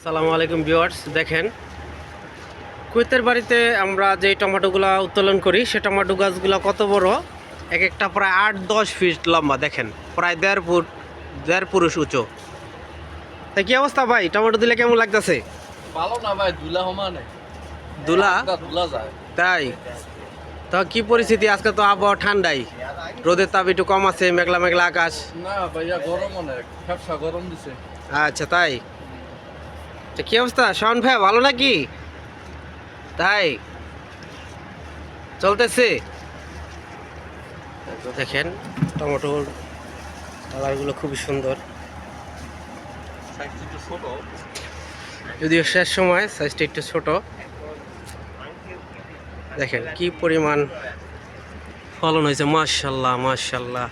আসসালামু আলাইকুম ভিউয়ার্স, দেখেন কুয়েতের বাড়িতে আমরা যে টমেটোগুলো উত্তোলন করি সে টমেটো গাছগুলো কত বড়, এক একটা প্রায় 8-10 ফিট লম্বা। দেখেন প্রায় 1.5 ফুট 1.5 পুরুষ উঁচু। তাই কি অবস্থা ভাই, টমেটো দিলে কেমন লাগতেছে? ভালো না ভাই, ধুলা সমানে দুলা ধুলা যায়। তাই তো কি পরিস্থিতি? আজকে তো আবহাওয়া ঠান্ডাই, রোদের তাপ একটু কম আছে, মেঘলা মেঘলা আকাশ। না ভাইয়া, গরম অনেক, ব্যবসা গরম দিছে। আচ্ছা তাই, তো কি অবস্থা শাওন ভাই, ভালো নাকি? তাই চলতেছে। দেখেন টমেটোর কালারগুলো খুবই সুন্দর, যদিও শেষ সময় সাইজটা একটু ছোট। দেখেন কি পরিমাণ ফলন হয়েছে, মাশাল্লাহ মাশাল্লাহ।